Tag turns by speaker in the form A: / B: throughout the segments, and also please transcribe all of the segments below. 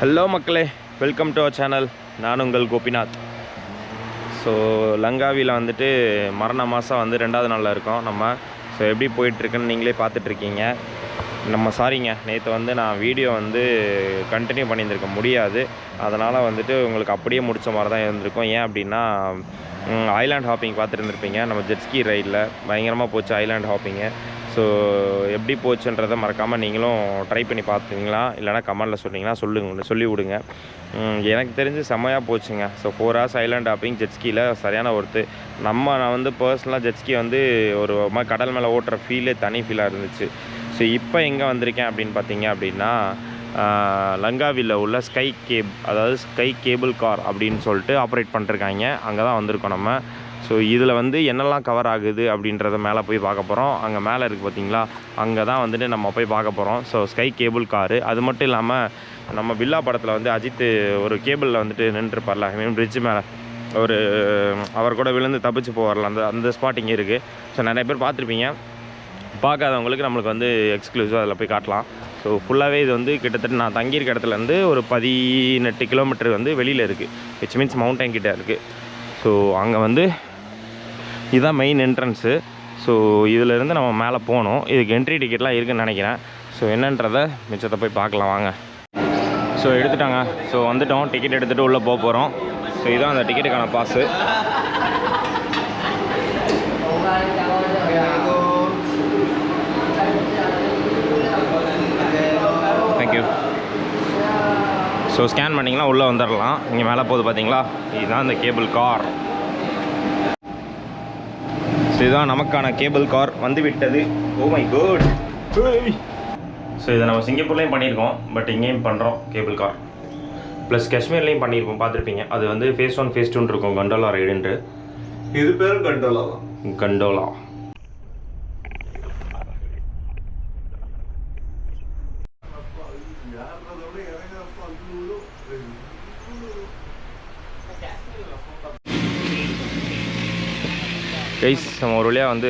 A: Hello மக்களே, welcome to our channel. நான் உங்கள் கோபிநாத். ஸோ லங்காவியில் வந்துட்டு மரண மாதம் வந்து 2வது நாளில் இருக்கோம் நம்ம. ஸோ எப்படி போயிட்டுருக்குன்னு நீங்களே பார்த்துட்ருக்கீங்க. நம்ம சாரிங்க, நேற்று வந்து நான் வீடியோ வந்து கண்டினியூ பண்ணியிருந்திருக்க முடியாது. அதனால் வந்துட்டு உங்களுக்கு அப்படியே முடித்த மாதிரி தான் இருந்திருக்கும். ஏன் அப்படின்னா ஐலாண்ட் ஹாப்பிங் பார்த்துருந்துருப்பீங்க. நம்ம ஜெட்ஸ்கி ரைடில் பயங்கரமாக போச்சு ஐலாண்ட் ஹாப்பிங்கு. ஸோ எப்படி போச்சுன்றதை மறக்காமல் நீங்களும் ட்ரை பண்ணி பார்த்துங்களா, இல்லைனா கமெண்டில் சொன்னீங்கன்னா சொல்லி விடுங்க. எனக்கு தெரிஞ்சு செம்மையாக போச்சுங்க. ஸோ 4 hours ஐலாண்ட் ஹாப்பிங் ஜெட்ஸ்கியில் சரியான ஒருத்து. நான் வந்து பர்சனலாக ஜெட்ஸ்கி வந்து ஒரு மாதிரி கடல் மேலே ஓட்டுற ஃபீலே தனி ஃபீலாக இருந்துச்சு. ஸோ இப்போ எங்கே வந்திருக்கேன் அப்படின்னு பார்த்தீங்க அப்படின்னா, லங்காவியில் உள்ள ஸ்கை கேபிள் கார் அப்படின்னு சொல்லிட்டு ஆப்ரேட் பண்ணிருக்காங்க. அங்கே தான் வந்திருக்கோம் நம்ம. ஸோ இதில் வந்து என்னெல்லாம் கவர் ஆகுது அப்படின்றத மேலே போய் பார்க்க போகிறோம். அங்கே மேலே இருக்குது பார்த்தீங்களா, அங்கே தான் வந்துட்டு நம்ம போய் பார்க்க போகிறோம். So sky cable car. அது மட்டும் இல்லாமல் நம்ம பில்லா படத்தில் வந்து அஜித் ஒரு கேபிளில் வந்துட்டு நின்றுருப்பார்ல, பிரிட்ஜ் மேலே ஒரு அவர் கூட விழுந்து தப்பிச்சு போவார்ல, அந்த ஸ்பாட் இங்கே இருக்குது. ஸோ நிறைய பேர் பார்த்துருப்பீங்க. பார்க்காதவங்களுக்கு நம்மளுக்கு வந்து எக்ஸ்க்ளூசிவாக அதில் போய் காட்டலாம். ஸோ ஃபுல்லாகவே இது வந்து கிட்டத்தட்ட நான் தங்கியிருக்க இடத்துலேருந்து ஒரு 18 கிலோமீட்டர் வந்து வெளியில் இருக்குது. விச் மீன்ஸ் மவுண்டைன் கிட்டே இருக்குது. ஸோ அங்கே வந்து இதுதான் மெயின் என்ட்ரன்ஸு. ஸோ இதிலேருந்து நம்ம மேலே போகணும். இதுக்கு என்ட்ரி டிக்கெட்லாம் இருக்குதுன்னு நினைக்கிறேன். ஸோ என்னன்றதை மிச்சத்தை போய் பார்க்கலாம் வாங்க. ஸோ எடுத்துட்டாங்க. ஸோ வந்துட்டோம். டிக்கெட் எடுத்துகிட்டு உள்ளே போக போகிறோம். ஸோ இதுதான் அந்த டிக்கெட்டுக்கான பாஸு. தேங்க்யூ. ஸோ ஸ்கேன் பண்ணிங்கன்னா உள்ளே வந்துடலாம். இங்கே மேலே போகுது பார்த்தீங்களா, இதுதான் இந்த கேபிள் கார். ஸோ இதுதான் நமக்கான கேபிள் கார் வந்து விட்டது. Oh my God. ஸோ இதை நம்ம சிங்கப்பூர்லேயும் பண்ணியிருக்கோம், பட் இங்கேயும் பண்ணுறோம் கேபிள் கார். ப்ளஸ் காஷ்மீர்லேயும் பண்ணியிருக்கோம், பார்த்துருப்பீங்க. அது வந்து ஃபேஸ் 1 ஃபேஸ் 2 இருக்கும், கண்டோலா ரைடுன்ட்டு.
B: இது பேர் கண்டோலா.
A: கண்டோலா. கைஸ், நம்ம ஒரு வழியாக வந்து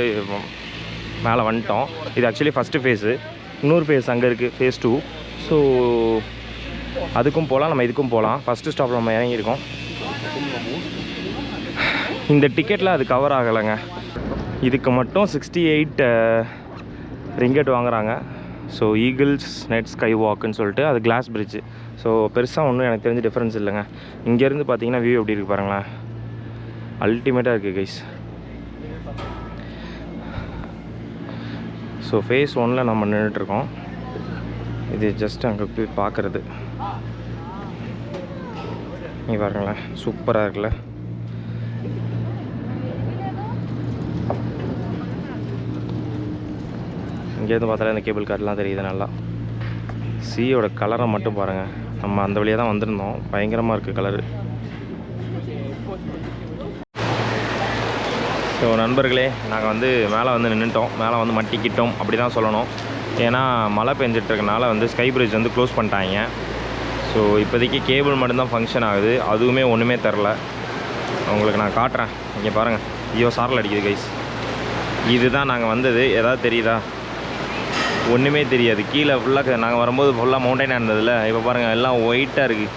A: மேலே வந்துட்டோம். இது ஆக்சுவலி ஃபஸ்ட்டு ஃபேஸு. இன்னொரு ஃபேஸ் அங்கே இருக்குது, ஃபேஸ் 2. ஸோ அதுக்கும் போகலாம், நம்ம இதுக்கும் போகலாம். ஃபஸ்ட்டு ஸ்டாப்பில் நம்ம இறங்கியிருக்கோம். இந்த டிக்கெட்டில் அது கவர் ஆகலைங்க. இதுக்கு மட்டும் 68 ரிங்கெட் வாங்குகிறாங்க. ஸோ ஈகிள்ஸ் நெட் ஸ்கை வாக்குன்னு சொல்லிட்டு, அது கிளாஸ் பிரிட்ஜு. ஸோ பெருசாக ஒன்றும் எனக்கு தெரிஞ்ச டிஃப்ரென்ஸ் இல்லைங்க. இங்கேருந்து பார்த்தீங்கன்னா வியூ எப்படி இருக்குது பாருங்களேன், அல்டிமேட்டாக இருக்குது கைஸ். ஸோ ஃபேஸ் 1ல் நம்ம நின்றுட்டுருக்கோம். இது ஜஸ்ட் அங்கே போய் பார்க்குறது. இங்கே பாருங்களேன், சூப்பராக இருக்குல்ல. இங்கேருந்து பார்த்தாலே இந்த கேபிள் கார்டெலாம் தெரியுது நல்லா. சீயோட கலரை மட்டும் பாருங்கள். நம்ம அந்த வழியாக தான் வந்திருந்தோம். பயங்கரமாக இருக்குது கலரு. ஸோ நண்பர்களே, நாங்கள் வந்து மேலே வந்து நின்றுட்டோம். மேலே வந்து மட்டிக்கிட்டோம் அப்படி தான் சொல்லணும். ஏன்னா மழை பெஞ்சிட்ருக்கனால வந்து ஸ்கை பிரிட்ஜ் வந்து க்ளோஸ் பண்ணிட்டாங்க. ஸோ இப்போதைக்கு கேபிள் மட்டும்தான் ஃபங்க்ஷன் ஆகுது. அதுவுமே ஒன்றுமே தெரில. உங்களுக்கு நான் காட்டுறேன். இங்கே பாருங்கள், ஐயோ சாரல் அடிக்குது கைஸ். இதுதான் நாங்கள் வந்தது. ஏதாவது தெரியுதா? ஒன்றுமே தெரியாது. கீழே ஃபுல்லாக நாங்கள் வரும்போது ஃபுல்லாக மவுண்டைனாக இருந்ததில்ல. இப்போ பாருங்கள், எல்லாம் ஒயிட்டாக இருக்குது.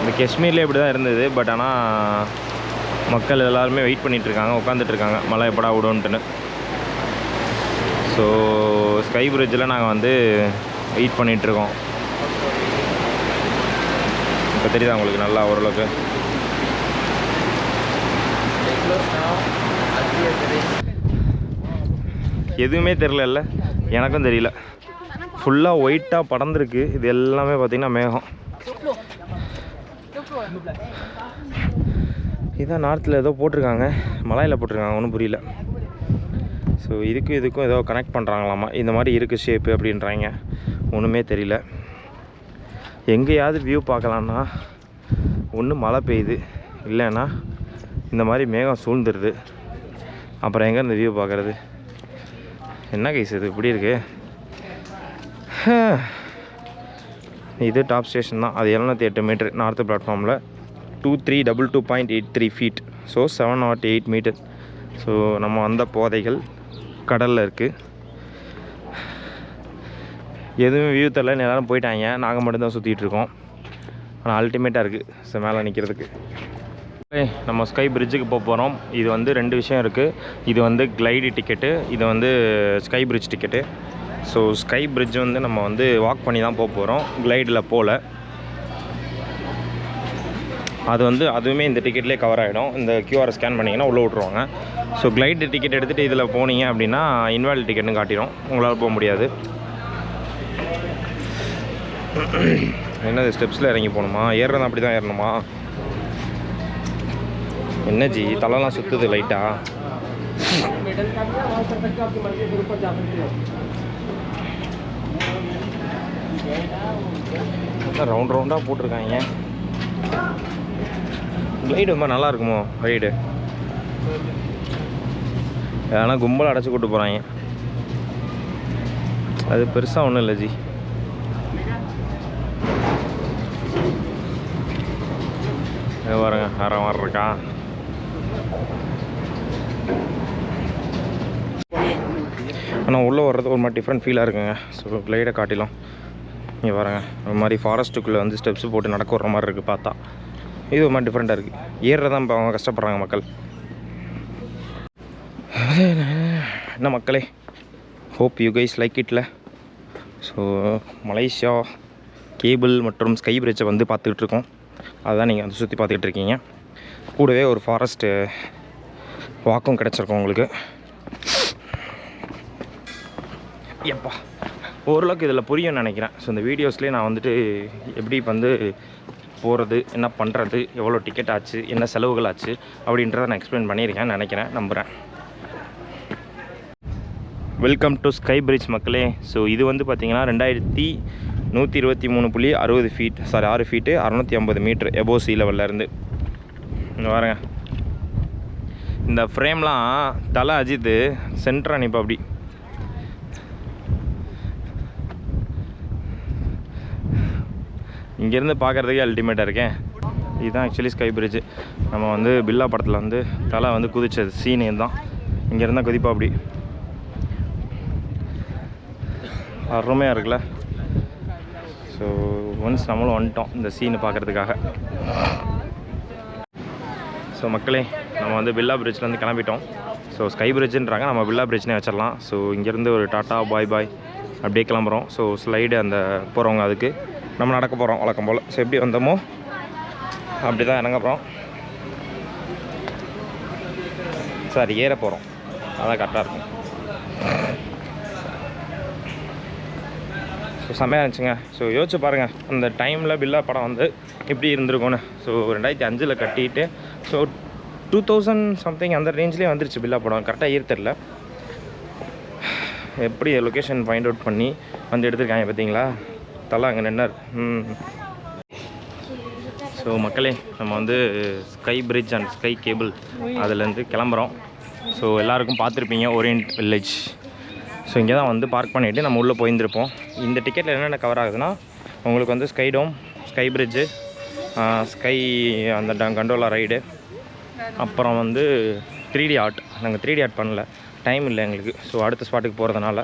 A: இந்த காஷ்மீர்லேயே இப்படி தான் இருந்தது. பட் ஆனால் மக்கள் எல்லாருமே வெயிட் பண்ணிகிட்ருக்காங்க, உட்காந்துட்ருக்காங்க மழை எப்படா விடுன்ட்டுன்னு. ஸோ ஸ்கை பிரிட்ஜில் நாங்கள் வந்து வெயிட் பண்ணிகிட்ருக்கோம். இப்போ தெரியுதா உங்களுக்கு நல்லா ஓரளவுக்கு? எதுவுமே தெரில. எனக்கும் தெரியல. ஃபுல்லாக ஒயிட்டாக படர்ந்துருக்கு. இது எல்லாமே பார்த்திங்கன்னா மேகம். இதான் நார்த்தில் ஏதோ போட்டிருக்காங்க, மலையில் போட்டிருக்காங்க, ஒன்றும் புரியல. ஸோ இதுக்கும் ஏதோ கனெக்ட் பண்ணுறாங்களாமா. இந்த மாதிரி இருக்குது ஷேப்பு அப்படின்றாங்க, ஒன்றுமே தெரியல. எங்கேயாவது வியூ பார்க்கலான்னா ஒன்று மழை பெய்யுது, இல்லைன்னா இந்த மாதிரி மேகம் சூழ்ந்துருது. அப்புறம் எங்கே இந்த வியூ பார்க்குறது? என்ன கைஸ் இது இப்படி இருக்குது? இது டாப் ஸ்டேஷன் தான். அது 708 மீட்டர் நார்த்து பிளாட்ஃபார்மில் 2322.83 ஃபீட். So 708 metre. ஸோ நம்ம வந்த போதைகள் கடலில் இருக்குது. எதுவும் வியூ தெரில, எல்லாரும் போயிட்டாங்க. நாங்கள் மட்டும்தான் சுற்றிட்டு இருக்கோம். ஆனால் அல்டிமேட்டாக இருக்குது ஸோ மேலே நிற்கிறதுக்கு. நம்ம ஸ்கை பிரிட்ஜுக்கு போக போகிறோம். இது வந்து 2 விஷயம் இருக்குது. இது வந்து கிளைடு டிக்கெட்டு, இது வந்து sky bridge ticket. So sky bridge வந்து நம்ம வந்து வாக் பண்ணி தான் போக போகிறோம், கிளைடில் போகல. அது வந்து அதுவுமே இந்த டிக்கெட்லேயே கவர் ஆகிடும். இந்த QR ஸ்கேன் பண்ணிங்கன்னா உள்ளே விட்ருவாங்க. ஸோ கிளைடு டிக்கெட் எடுத்துகிட்டு இதில் போனீங்க அப்படின்னா இன்வாலிட் டிக்கெட்னு காட்டிடும், உங்களால் போக முடியாது. என்னது ஸ்டெப்ஸில் இறங்கி போகணுமா? ஏறுறது அப்படி தான் ஏறணுமா? என்ன ஜி தலைலாம் சுற்றுது லைட்டாக. ரவுண்ட் ரவுண்டாக போட்டிருக்காங்க. கிளைடு ரொம்ப நல்லா இருக்குமோ ரைடு? ஆனால் கும்பல் அடைச்சி கூட்டு போகிறாங்க. அது பெருசாக ஒன்றும் இல்லை ஜி. பாருங்க வேற மாதிரி இருக்கா. ஆனால் உள்ளே வர்றது ஒரு மாதிரி டிஃப்ரெண்ட் ஃபீலாக இருக்குங்க. ஸோ கிளைடை காட்டிலும் இங்கே பாருங்க, ஒரு மாதிரி ஃபாரஸ்ட்டுக்குள்ளே வந்து ஸ்டெப்ஸ் போட்டு நடக்க வர்ற மாதிரி இருக்குது பார்த்தா. இது ஒரு மாதிரி டிஃப்ரெண்ட்டாக இருக்குது. ஏறுறதான் இப்போ அவங்க கஷ்டப்படுறாங்க மக்கள். என்ன மக்களே, ஹோப் யூ கைஸ் லைக் இட்ல. ஸோ மலேசியா கேபிள் மற்றும் ஸ்கை பிரிட்ஜை வந்து பார்த்துக்கிட்டு இருக்கோம். அதுதான் நீங்கள் வந்து சுற்றி பார்த்துக்கிட்டு இருக்கீங்க. கூடவே ஒரு ஃபாரஸ்ட்டு வாக்கும் கிடச்சிருக்கோம் உங்களுக்கு. எப்பா ஓரளவுக்கு இதில் புரியும்னு நினைக்கிறேன். ஸோ இந்த வீடியோஸ்லேயே நான் வந்துட்டு எப்படி வந்து போகிறது, என்ன பண்ணுறது, எவ்வளோ டிக்கெட் ஆச்சு, என்ன செலவுகள் ஆச்சு அப்படின்றத நான் எக்ஸ்பிளைன் பண்ணியிருக்கேன்னு நினைக்கிறேன், நம்புகிறேன். வெல்கம் டு ஸ்கை பிரிட்ஜ் மக்களே. ஸோ இது வந்து பார்த்திங்கன்னா 2123.60 ஃபீட், 6 ஃபீட்டு 650 மீட்ரு எபோவ் சீ லெவல்லேருந்து. இங்கே பாருங்க, இந்த ஃப்ரேம்லாம் தலை அஜித்து சென்டராக நிற்பா அப்படி. இங்கேருந்து பார்க்குறதுக்கே அல்டிமேட்டாக இருக்கேன். இதுதான் ஆக்சுவலி ஸ்கை பிரிட்ஜு. நம்ம வந்து பில்லா படத்தில் வந்து தலை வந்து குதிச்சது சீனு தான். இங்கேருந்தால் குதிப்பா அப்படி. அருமையாக இருக்குல்ல. ஸோ ஒன்ஸ் நம்மளும் வந்துட்டோம் இந்த சீனு பார்க்குறதுக்காக. ஸோ மக்களே, நம்ம வந்து பில்லா பிரிட்ஜ்லேருந்து கிளம்பிட்டோம். ஸோ ஸ்கை பிரிட்ஜுன்றாங்க, நம்ம பில்லா பிரிட்ஜ்னே வச்சிடலாம். ஸோ இங்கேருந்து ஒரு டாட்டா பாய் பாய் அப்படியே கிளம்புறோம். ஸோ ஸ்லைடு அந்த போகிறவங்க அதுக்கு நம்ம நடக்க போகிறோம் வழக்கம் போல். ஸோ எப்படி வந்தோமோ அப்படி தான் இறங்க போகிறோம். சாரி ஏற போகிறோம், அதான் கரெக்டாக இருக்கும். ஸோ செம்மையாக இருந்துச்சுங்க. ஸோ யோசிச்சு பாருங்கள், அந்த டைமில் பில்லா படம் வந்து எப்படி இருந்திருக்கும்னு. ஸோ 2005 கட்டிட்டு ஸோ 2000 சம்திங் அந்த ரேஞ்சிலே வந்துருச்சு பில்லா படம். கரெக்டாக ஏற தெரில, எப்படி லொக்கேஷன் ஃபைண்ட் அவுட் பண்ணி வந்து எடுத்துருக்காங்க பார்த்தீங்களா. தலை அங்கே நின்னார். ஸோ மக்களே, நம்ம வந்து sky bridge and sky cable அதுலேருந்து கிளம்புறோம். ஸோ எல்லாருக்கும் பார்த்துருப்பீங்க ஓரியன்ட் வில்லேஜ். ஸோ இங்கே தான் வந்து பார்க் பண்ணிவிட்டு நம்ம உள்ளே போயிருந்துருப்போம். இந்த டிக்கெட்டில் என்னென்ன கவர் ஆகுதுன்னா, உங்களுக்கு வந்து ஸ்கை டோம், ஸ்கை பிரிட்ஜு, ஸ்கை அந்த கண்டோலா ரைடு, அப்புறம் வந்து 3D ஆர்ட். நாங்கள் 3D ஆர்ட் பண்ணல, டைம் இல்லை எங்களுக்கு. ஸோ அடுத்த ஸ்பாட்டுக்கு போகிறதுனால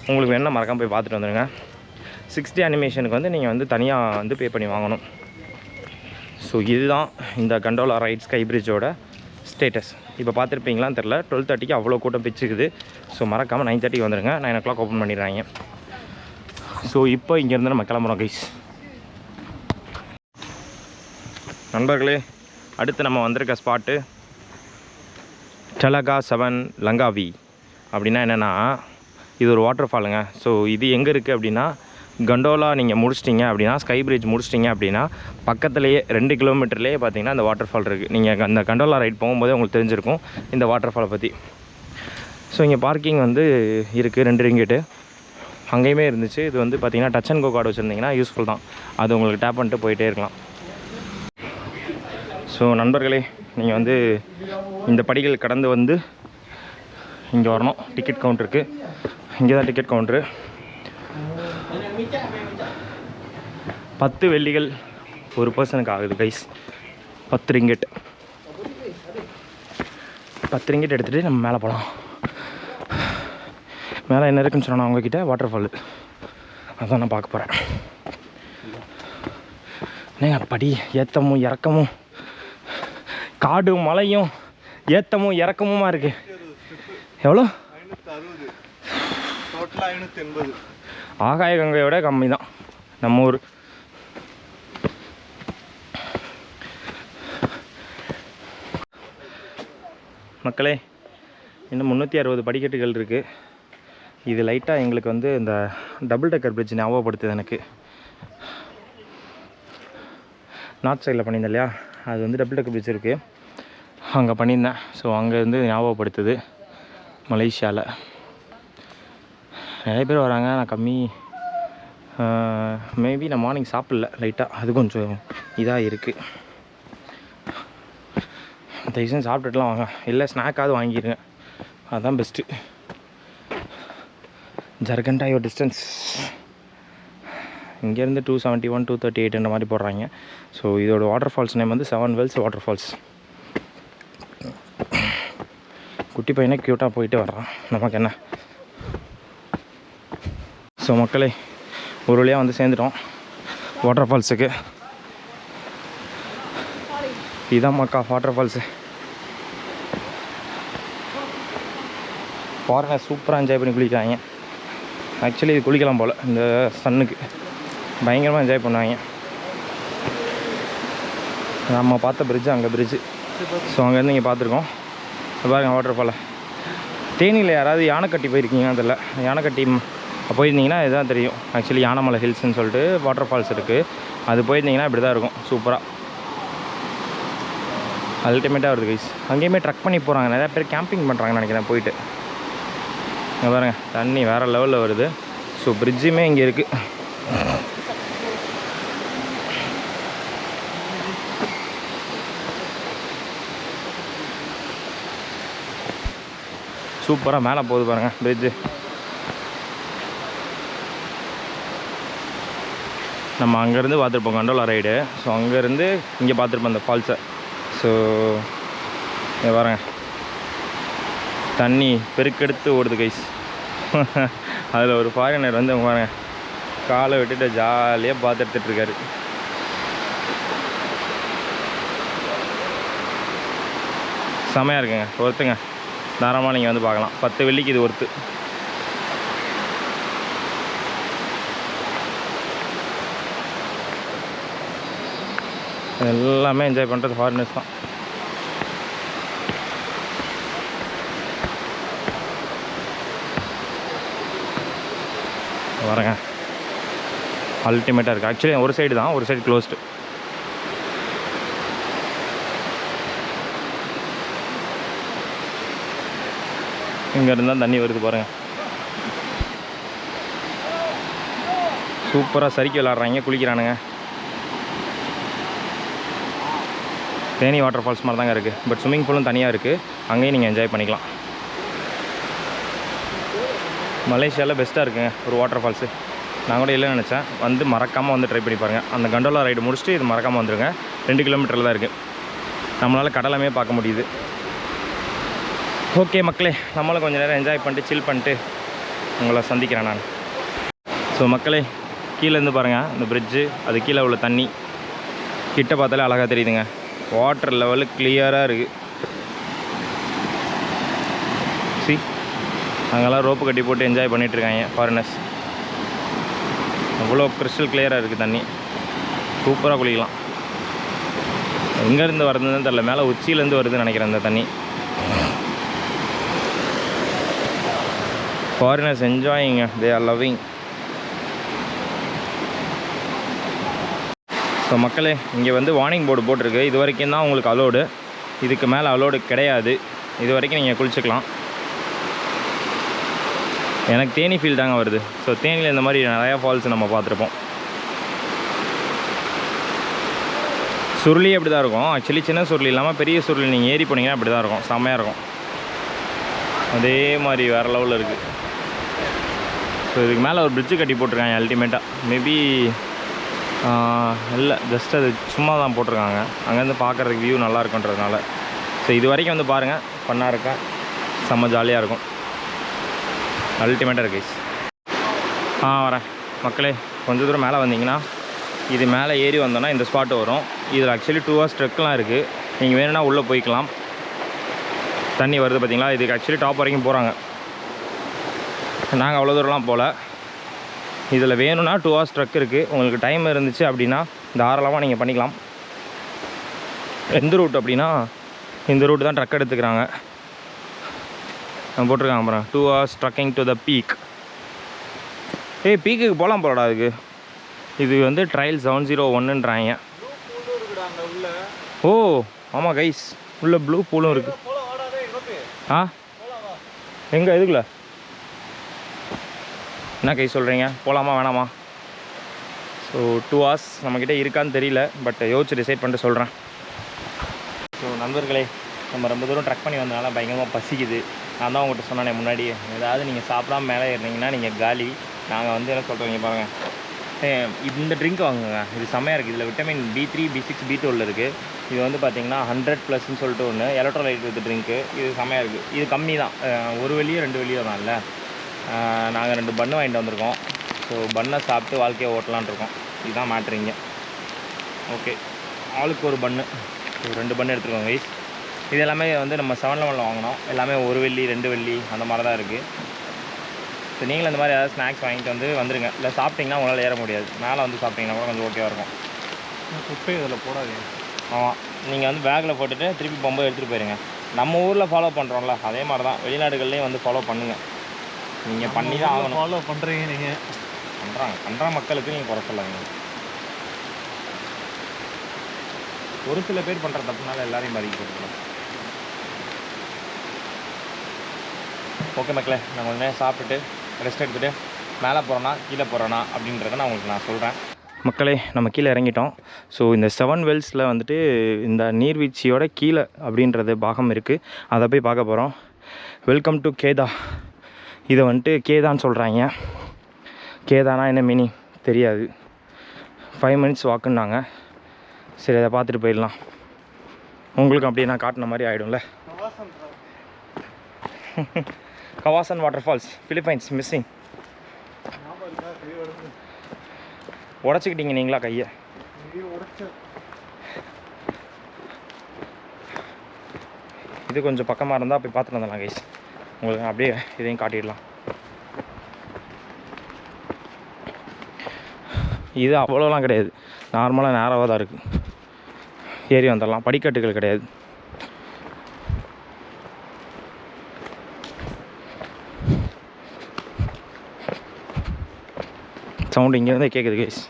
A: உங்களுக்கு என்ன மறக்காமல் போய் பார்த்துட்டு வந்துடுங்க. 6D அனிமேஷனுக்கு வந்து நீங்கள் வந்து தனியாக வந்து பே பண்ணி வாங்கணும். ஸோ இதுதான் இந்த கண்டோலா ரைட் ஸ்கை பிரிட்ஜோட ஸ்டேட்டஸ். இப்போ பார்த்துருப்பீங்களான்னு தெரில, 12:30க்கு அவ்வளோ கூட்டம் பிச்சுக்குது. ஸோ மறக்காமல் 9:30க்கு வந்துடுங்க. 9 o'clock ஓப்பன் பண்ணிடுறாங்க. ஸோ இப்போ இங்கேருந்து நம்ம கிளம்புறோம் கைஸ். நண்பர்களே, அடுத்து நம்ம வந்திருக்க ஸ்பாட்டு டலகா 7 லங்காவி. அப்படின்னா என்னென்னா, இது ஒரு வாட்டர் ஃபாலுங்க. ஸோ இது எங்கே இருக்குது அப்படின்னா, கண்டோலா நீங்கள் முடிச்சிட்டிங்க அப்படின்னா, ஸ்கை பிரிட்ஜ் முடிச்சிட்டிங்க அப்படின்னா பக்கத்துலேயே 2 கிலோமீட்டர்லேயே பார்த்தீங்கன்னா இந்த வாட்டர் ஃபால் இருக்குது. நீங்கள் அந்த கண்டோலா ரைட் போகும்போதே உங்களுக்கு தெரிஞ்சிருக்கும் இந்த வாட்டர் ஃபாலை பற்றி. ஸோ இங்கே பார்க்கிங் வந்து இருக்குது, 2 ரிங்கெட்டு அங்கேயுமே இருந்துச்சு. இது வந்து பார்த்திங்கன்னா டச் அண்ட் கோ கார்டு வச்சுருந்தீங்கன்னா யூஸ்ஃபுல் தான். அது உங்களுக்கு டேப் பண்ணிட்டு போயிட்டே இருக்கலாம். ஸோ நண்பர்களே, நீங்கள் வந்து இந்த படிகள் கடந்து வந்து இங்கே வரணும். டிக்கெட் கவுண்டருக்கு இங்கே தான் டிக்கெட் கவுண்ட்ரு. 10 வெள்ளிகள் ஒரு பர்சனுக்கு ஆகுது கைஸ். 10 ரிங்கெட் எடுத்துகிட்டு நம்ம மேலே போகலாம். மேலே என்ன இருக்குன்னு சொன்னோம் அவங்கக்கிட்ட, வாட்டர் ஃபாலு.
C: அதான் நான் பார்க்க போகிறேன். படி ஏற்றமும் இறக்கமும், காடும் மலையும் ஏற்றமும் இறக்கமுமா இருக்குது. எவ்வளோ?
B: 560.
C: ஆகாய கங்கையோட கம்மி தான் நம்ம ஊர். மக்களே, இன்னும் 360 படிக்கட்டுகள் இருக்குது. இது லைட்டாக எங்களுக்கு வந்து இந்த டபுள் டெக்கர் பிரிட்ஜ் ஞாபகப்படுத்துது எனக்கு. நார்த் சைடில் பண்ணியிருந்தேன் இல்லையா, அது வந்து டபுள் டெக்கர் பிரிட்ஜ் இருக்குது, அங்கே பண்ணியிருந்தேன். ஸோ அங்கே வந்து ஞாபகப்படுத்துது மலேசியாவில். நிறைய பேர் வராங்க, நான் கம்மி. மேபி நான் மார்னிங் சாப்பிடல, லைட்டாக அது கொஞ்சம் இதாக இருக்குது. தயவுசெய்து சாப்பிட்டுட்டுலாம் வாங்க, இல்லை ஸ்நாக்காவது வாங்கிடுங்க, அதுதான் பெஸ்ட்டு. ஜர்கண்டாயோ டிஸ்டன்ஸ் இங்கேருந்து 271 238 மாதிரி போடுறாங்க. ஸோ இதோட வாட்டர் ஃபால்ஸ் நேம் வந்து 7 Wells வாட்டர் ஃபால்ஸ். குட்டி பையனே க்யூட்டாக போயிட்டு வர்றான், நமக்கு என்ன. ஸோ மக்களே, ஒரு வழியாக வந்து சேர்ந்துட்டோம் வாட்டர் ஃபால்ஸுக்கு. இதுதான் மக்கா வாட்டர் ஃபால்ஸு. ஃபாரினர் சூப்பராக என்ஜாய் பண்ணி குளிக்கிறாங்க. ஆக்சுவலி இது குளிக்கலாம் போல், இந்த சன்னுக்கு பயங்கரமாக என்ஜாய் பண்ணுவாங்க. நம்ம பார்த்த பிரிட்ஜு அங்கே பிரிட்ஜு. ஸோ அங்கேருந்து இங்கே பார்த்துருக்கோம். பாருங்கள் வாட்டர் ஃபாலை. தேனியில் யாராவது யானைக்கட்டி போயிருக்கீங்கன்னா தெரியல, யானைக்கட்டி போயிருந்தீங்கன்னா இதுதான் தெரியும். ஆக்சுவலி யானைமலை ஹில்ஸ்ன்னு சொல்லிட்டு வாட்டர் ஃபால்ஸ் இருக்குது, அது போயிருந்தீங்கன்னா இப்படி தான் இருக்கும், சூப்பராக அல்டிமேட்டாக வருது கைஸ். அங்கேயுமே ட்ரக் பண்ணி போகிறாங்க, நிறையா பேர் கேம்பிங் பண்ணுறாங்கன்னு நினைக்கிறேன் போயிட்டு. இங்கே பாருங்கள், தண்ணி வேறு லெவலில் வருது. ஸோ பிரிட்ஜுமே இங்கே இருக்குது. சூப்பராக மேலே போகுது பாருங்கள் பிரிட்ஜு. நம்ம அங்கேருந்து பார்த்துருப்போம் கண்டோலா ரைடு. ஸோ அங்கேருந்து இங்கே பார்த்துருப்போம் அந்த ஃபால்ஸை. ஸோ இங்கே பாருங்க, தண்ணி பெருக்கெடுத்து ஓடுது கைஸ். அதில் ஒரு ஃபாரினர் வந்து பாருங்க காலை விட்டுட்டு ஜாலியாக பார்த்து எடுத்துகிட்ருக்காரு. செமையாக இருக்குங்க, ஒருத்துங்க தாராளமாக நீங்கள் வந்து பார்க்கலாம். 10 வெள்ளிக்கு இது ஒருத்து. எல்லாமே என்ஜாய் பண்ணுறது ஃபாரினர்ஸ் தான். வரேங்க, அல்டிமேட்டாக இருக்குது. ஆக்சுவலி ஒரு சைடு தான், ஒரு சைடு க்ளோஸ்டு. இங்கே இருந்தால் தண்ணி வருது பாருங்கள். சூப்பராக சறுக்கி விளாட்றாங்க, குளிக்கிறானுங்க. தேனி வாட்டர் ஃபால்ஸ் மாதிரி தாங்க இருக்குது, பட் ஸ்விம்மிங் பூலும் தனியாக இருக்குது, அங்கேயும் நீங்கள் என்ஜாய் பண்ணிக்கலாம். மலேசியாவில் பெஸ்ட்டாக இருக்குங்க ஒரு வாட்டர் ஃபால்ஸு. நான் கூட இல்லைன்னு நினச்சேன், வந்து மறக்காமல் வந்து ட்ரை பண்ணி பாருங்கள். அந்த கண்டோலா ரைடு முடிச்சுட்டு இது மறக்காமல் வந்துடுங்க. 2 கிலோமீட்டரில் தான் இருக்குது, நம்மளால் கடலாமே பார்க்க முடியுது. ஓகே மக்களே, நம்மளும் கொஞ்சம் நேரம் என்ஜாய் பண்ணிட்டு சில் பண்ணிட்டு உங்களை சந்திக்கிறேன் நான். ஸோ மக்களே, கீழேருந்து பாருங்கள் இந்த பிரிட்ஜு, அது கீழே உள்ள தண்ணி கிட்ட பார்த்தாலே அழகாக தெரியுதுங்க. வாட்டர் லெவலு கிளியராக இருக்குது. சி, அங்கெல்லாம் ரோப்பு கட்டி போட்டு என்ஜாய் பண்ணிகிட்ருக்காங்க ஃபாரினர்ஸ். அவ்வளோ கிறிஸ்டல் கிளியராக இருக்குது தண்ணி, சூப்பராக குளிக்கலாம். எங்கேருந்து வருதுன்னு தெரில, மேலே உச்சியிலேருந்து வருதுன்னு நினைக்கிறேன் இந்த தண்ணி. Foreigners enjoying, they are loving. So மக்களே, இங்கே வந்து வார்னிங் போர்டு போட்டிருக்கு, இது வரைக்கும் தான் உங்களுக்கு அலோடு, இதுக்கு மேலே அலோடு கிடையாது. இது வரைக்கும் நீங்கள் குளிச்சுக்கலாம். எனக்கு தேனி ஃபீல் தாங்க வருது. ஸோ தேனியில் இந்த மாதிரி நிறையா ஃபால்ஸ் நம்ம பார்த்துருப்போம். சுருளி அப்படி தான் இருக்கும். ஆக்சுவலி சின்ன சுருளி இல்லாமல் பெரிய சுருளி நீங்கள் ஏறி போனீங்கன்னா அப்படி தான் இருக்கும், செம்மையாக இருக்கும். அதே மாதிரி வேறு லெவலில் இருக்குது. ஸோ இதுக்கு மேலே ஒரு பிரிட்ஜு கட்டி போட்டிருக்காங்க அல்டிமேட்டாக. மேபி இல்லை, ஜஸ்ட் அது சும்மா தான் போட்டிருக்காங்க, அங்கேருந்து பார்க்குறதுக்கு வியூ நல்லா இருக்குன்றதுனால. ஸோ இது வரைக்கும் வந்து பாருங்கள், ஃபன்னாக இருக்கா, செம்ம ஜாலியாக இருக்கும், அல்டிமேட்டாக இருக்கு. வரேன். மக்களே கொஞ்சம் தூரம் மேலே வந்தீங்கன்னா இது மேலே ஏறி வந்தோன்னா இந்த ஸ்பாட்டு வரும். இதில் ஆக்சுவலி 2 hours ட்ரெக்லாம் இருக்குது. நீங்கள் வேணும்னா உள்ளே போய்க்கலாம். தண்ணி வருது பார்த்தீங்களா, இதுக்கு ஆக்சுவலி டாப் வரைக்கும் போகிறாங்க. நாங்கள் அவ்வளோ தூரம்லாம் போகல. இதில் வேணும்னா 2 hours ட்ரெக் இருக்குது. உங்களுக்கு டைம் இருந்துச்சு அப்படின்னா தாராளமாக நீங்கள் பண்ணிக்கலாம். எந்த ரூட் அப்படின்னா இந்த ரூட்டு தான் ட்ரக் எடுத்துக்கிறாங்க. போட்டிருக்காங்க அப்புறம் 2 hours trekking to the peak. பீக்குக்கு போகலாம் போலடா. அதுக்கு இது வந்து ட்ரையல் 701ன்றாங்க. ஓ ஆமாம் கைஸ், உள்ள ப்ளூ பூலும் இருக்குது. ஆ எங்கே எதுக்குள்ள என்ன கைஸ் சொல்கிறீங்க? போகலாமா வேணாமா? ஸோ 2 hours நம்மக்கிட்ட இருக்கான்னு தெரியல, பட் யோசிச்சு டிசைட் பண்ணிட்டு சொல்கிறேன். ஸோ நண்பர்களே, நம்ம ரொம்ப தூரம் ட்ரக் பண்ணி வந்தனால பயங்கரமாக பசிக்குது. நான் தான் உங்கள்கிட்ட சொன்னேனே முன்னாடி, ஏதாவது நீங்கள் சாப்பிடாம மேலே ஏறினீங்கன்னா நீங்கள் காலி. நாங்கள் வந்து என்ன சொல்கிறீங்க பாருங்கள், இந்த ட்ரிங்க் வாங்குங்க, இது செம்மையாக இருக்குது. இதில் விட்டமின் B3, B6, B12 இருக்குது. இது வந்து பார்த்திங்கன்னா 100+ன்னு சொல்லிட்டு ஒன்று எலக்ட்ரோலைட் வித் ட்ரிங்க்கு. இது செம்மையாக இருக்குது. இது கம்மி தான், 1 வெள்ளியோ 2 வெள்ளியோ தான். இல்லை நாங்கள் 2 பன்னு வாங்கிட்டு வந்திருக்கோம். ஸோ பன்னை சாப்பிட்டு வாழ்க்கையை ஓட்டலான் இருக்கோம். இதுதான் மேட்ரிங்க. ஓகே, ஆளுக்கு ஒரு பன்னு, 2 பன்னு எடுத்துருக்கோம் கைஸ். இது எல்லாமே வந்து நம்ம 7-Elevenல வாங்கினோம். எல்லாமே 1 வெள்ளி 2 வெள்ளி அந்த மாதிரி தான் இருக்குது. ஸோ நீங்களும் இந்த மாதிரி ஏதாவது ஸ்நாக்ஸ் வாங்கிட்டு வந்து வந்துடுங்க. இல்லை சாப்பிட்டிங்கன்னா உங்களால் ஏற முடியாது, மேலே வந்து சாப்பிட்டிங்கன்னா கூட கொஞ்சம் ஓகேவாக இருக்கும்.
B: குப்பை இதில் போடாதீங்க.
C: ஆமாம், நீங்கள் வந்து பேக்கில் போட்டுட்டு திருப்பி போகும்போது எடுத்துகிட்டு போயிருங்க. நம்ம ஊரில் ஃபாலோ பண்ணுறோம்ல அதே மாதிரி தான் வெளிநாடுகள்லேயும் வந்து ஃபாலோ பண்ணுங்கள். நீங்கள் பண்ணி தான் ஆகணும்.
B: ஃபாலோ பண்ணுறீங்க நீங்கள்.
C: பண்ணுற மக்களுக்கு நீங்கள் குறை சொல்லாதீங்க. ஒரு சில பேர் பண்ணுற தப்புனால எல்லாரையும் பாதிக்கப்படுறோம். ஓகே மக்களே, நான் கொஞ்சம் நேரம் சாப்பிட்டுட்டு ரெஸ்ட் எடுத்துகிட்டு மேலே போகிறோன்னா கீழே போகிறோன்னா அப்படின்றத நான் உங்களுக்கு நான் சொல்கிறேன். மக்களே, நம்ம கீழே இறங்கிட்டோம். ஸோ இந்த 7 wells வந்துட்டு இந்த நீர்வீழ்ச்சியோட கீழே அப்படின்றது பாகம் இருக்குது. அதை போய் பார்க்க போகிறோம். Welcome to Kedah. இதை வந்துட்டு கேதான்னு சொல்கிறாங்க. கேதானா என்ன மீனிங் தெரியாது. 5 minutes வாக்குன்னாங்க. சரி, அதை பார்த்துட்டு போயிடலாம். உங்களுக்கும் அப்படியே நான் காட்டின மாதிரி ஆகிடும்ல. கவாசன் வாட்டர் ஃபால்ஸ், பிலிப்பைன்ஸ் மிஸ்ஸிங். உடச்சிக்கிட்டீங்க நீங்களா கையை? இது கொஞ்சம் பக்கமாக இருந்தால் போய் பார்த்துட்டு வந்துடலாம் கைஸ். உங்களுக்கு அப்படியே இதையும் காட்டிடலாம். இது அவ்வளோலாம் கிடையாது, நார்மலாக நேராக தான் இருக்குது. ஏறி வந்துடலாம், படிக்கட்டுகள் கிடையாது. சவுண்டு இங்கேருந்தே கேட்குது கைஸ்.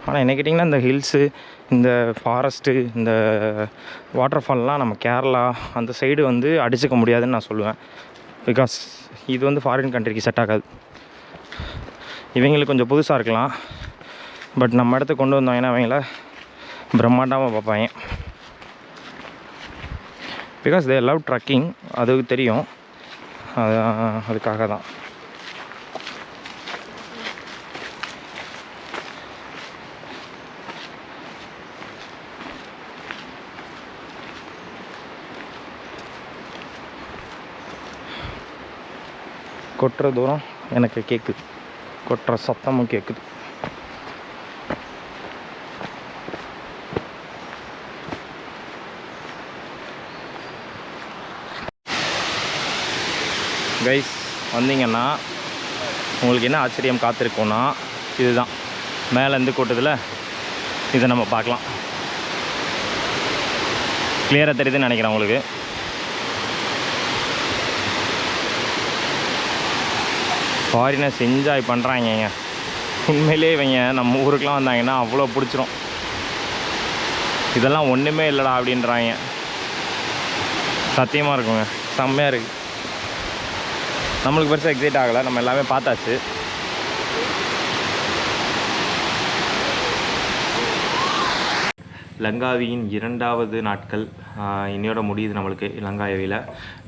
C: ஆனால் என்ன கேட்டிங்கன்னா இந்த ஹில்ஸு, இந்த ஃபாரஸ்ட்டு, இந்த வாட்டர் ஃபால்லாம் நம்ம கேரளா அந்த சைடு வந்து அடிச்சுக்க முடியாதுன்னு நான் சொல்லுவேன். பிகாஸ் இது வந்து ஃபாரின் கண்ட்ரிக்கு செட் ஆகாது. இவங்களுக்கு கொஞ்சம் புதுசாக இருக்கலாம், பட் நம்ம இடத்துக்கு கொண்டு வந்தாங்கன்னா அவங்கள பிரம்மாண்டமாக பார்ப்பாங்க. பிகாஸ் தே லவ் ட்ரக்கிங், அதுக்கு தெரியும். அதுக்காக தான். கொட்டுற தூரம் எனக்கு கேட்குது, கொட்டுற சத்தமும் கேட்குது. கைஸ் வந்தீங்கன்னா உங்களுக்கு என்ன ஆச்சரியம் காத்திருக்கோன்னா இதுதான். மேலேருந்து கூட்டத்தில் இதை நம்ம பார்க்கலாம். கிளியராக தெரியுதுன்னு நினைக்கிறேன் உங்களுக்கு. ஃபாரினர்ஸ் என்ஜாய் பண்ணுறாங்க. உண்மையிலே இவங்க நம்ம ஊருக்கெலாம் வந்தாங்கன்னா அவ்வளோ பிடிச்சிரும். இதெல்லாம் ஒன்றுமே இல்லைடா அப்படின்றாங்க. சத்தியமாக இருக்குங்க, செம்மையாக இருக்குது. நம்மளுக்கு பெருசாக எக்ஸைட் ஆகலை, நம்ம எல்லாமே பார்த்தாச்சு. லங்காவியின் 2வது நாட்கள் இன்னையோட முடியுது நம்மளுக்கு லங்காவியில்.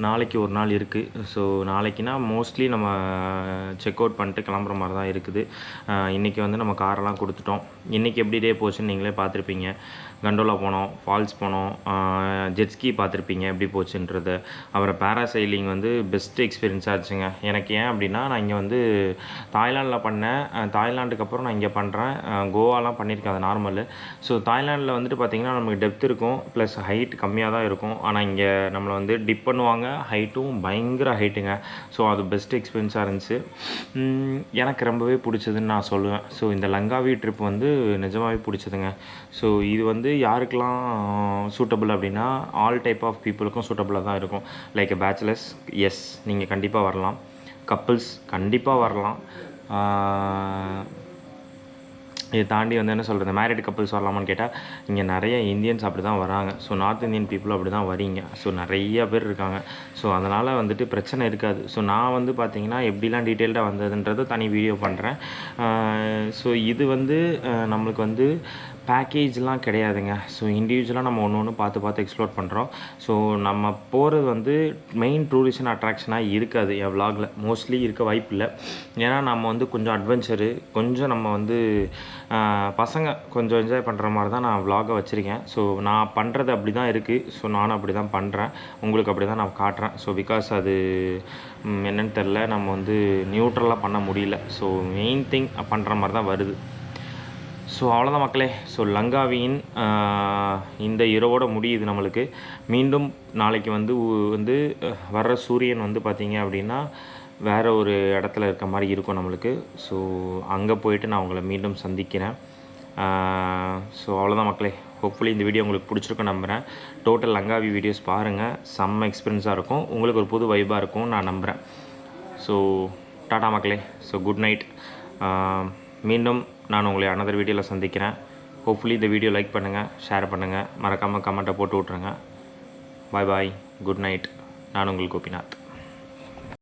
C: நாளைக்கு ஒரு நாள் இருக்குது. ஸோ நாளைக்குனா மோஸ்ட்லி நம்ம செக் அவுட் பண்ணிட்டு கிளம்புற மாதிரி தான் இருக்குது. இன்றைக்கி வந்து நம்ம காரெல்லாம் கொடுத்துட்டோம். இன்றைக்கி எப்படி டே போச்சுன்னு நீங்களே பார்த்துருப்பீங்க. கண்டோலா போனோம், ஃபால்ஸ் போனோம், ஜெட்ஸ்கி பார்த்துருப்பீங்க எப்படி போச்சுன்றது. அப்புறம் பேராசைலிங் வந்து பெஸ்ட் எக்ஸ்பீரியன்ஸாக இருந்துச்சுங்க எனக்கு. ஏன் அப்படின்னா நான் இங்கே வந்து தாய்லாண்டில் பண்ணேன், தாய்லாண்டுக்கு அப்புறம் நான் இங்கே பண்ணுறேன், கோவாலாம் பண்ணியிருக்கேன், அது நார்மலு. ஸோ தாய்லாண்டில் வந்துட்டு பார்த்திங்கன்னா நமக்கு டெப்த் இருக்கும், ப்ளஸ் ஹைட் கம்மியாக தான் இருக்கும். ஆனால் இங்கே நம்மளை வந்து டிப் பண்ணுவாங்க, ஹைட்டும் பயங்கர ஹைட்டுங்க. ஸோ அது பெஸ்ட் எக்ஸ்பீரியன்ஸாக இருந்துச்சு. எனக்கு ரொம்பவே பிடிச்சதுன்னு நான் சொல்லுவேன். ஸோ இந்த லங்காவி ட்ரிப் வந்து நிஜமாகவே பிடிச்சதுங்க. ஸோ இது வந்து யாருக்கெல்லாம் சூட்டபிள் அப்படின்னா ஆல் டைப் ஆஃப் பீப்புளுக்கும் சூட்டபிளாக தான் இருக்கும். லைக் பேச்சுலர்ஸ், எஸ் நீங்கள் கண்டிப்பாக வரலாம். கப்புள்ஸ் கண்டிப்பாக வரலாம். இதை தாண்டி வந்து என்ன சொல்கிறது, மேரிட் கப்புள்ஸ் வரலாமான்னு கேட்டால் இங்கே நிறைய இந்தியன்ஸ் அப்படி தான் வராங்க. ஸோ நார்த் இந்தியன் பீப்புள் அப்படி தான் வரீங்க. ஸோ நிறைய பேர் இருக்காங்க. ஸோ அதனால் வந்துட்டு பிரச்சனை இருக்காது. ஸோ நான் வந்து பார்த்திங்கன்னா எப்படிலாம் டீட்டெயில்டாக வந்ததுன்றது தனி வீடியோ பண்ணுறேன். ஸோ இது வந்து நம்மளுக்கு வந்து பேக்கேஜ்லாம் கிடையாதுங்க. ஸோ இண்டிவிஜுவலாக நம்ம ஒன்று பார்த்து எக்ஸ்ப்ளோர் பண்ணுறோம். ஸோ நம்ம போகிறது வந்து மெயின் டூரிஸ்ட் அட்ராக்ஷனாக இருக்காது என் விலாகில், மோஸ்ட்லி இருக்க வாய்ப்பு இல்லை. ஏன்னா நம்ம வந்து கொஞ்சம் அட்வென்ச்சரு, கொஞ்சம் நம்ம வந்து பசங்க கொஞ்சம் என்ஜாய் பண்ணுற மாதிரி தான் நான் விலாகை வச்சுருக்கேன். ஸோ நான் பண்ணுறது அப்படி தான் இருக்குது. ஸோ நானும் அப்படி தான் பண்ணுறேன், உங்களுக்கு அப்படி தான் நான் காட்டுறேன். ஸோ பிகாஸ் அது என்னென்னு தெரில, நம்ம வந்து நியூட்ரலாக பண்ண முடியல. ஸோ மெயின் திங் பண்ணுற மாதிரி தான் வருது. ஸோ அவ்வளோதான் மக்களே. ஸோ லங்காவியின் இந்த இரவோடு முடியுது நம்மளுக்கு. மீண்டும் நாளைக்கு வந்து வர்ற சூரியன் வந்து பார்த்திங்க அப்படின்னா வேறு ஒரு இடத்துல இருக்க மாதிரி இருக்கும் நம்மளுக்கு. ஸோ அங்கே போயிட்டு நான் உங்களை மீண்டும் சந்திக்கிறேன். ஸோ அவ்வளோதான் மக்களே. ஹோப்ஃபுல்லி இந்த வீடியோ உங்களுக்கு பிடிச்சிருக்கும் நம்புகிறேன். டோட்டல் லங்காவி வீடியோஸ் பாருங்கள், செம்ம எக்ஸ்பீரியன்ஸாக இருக்கும், உங்களுக்கு ஒரு புது வைபாக இருக்கும் நான் நம்புகிறேன். ஸோ டாடா மக்களே. So good night. மீண்டும் நான் உங்களை அனதர் வீடியோவில் சந்திக்கிறேன். ஹோப்ஃபுல்லி இந்த வீடியோ லைக் பண்ணுங்கள், ஷேர் பண்ணுங்கள், மறக்காமல் கமெண்ட்டை போட்டு விட்ருங்க. பாய் பாய், குட் நைட். நான் உங்கள் கோபிநாத்.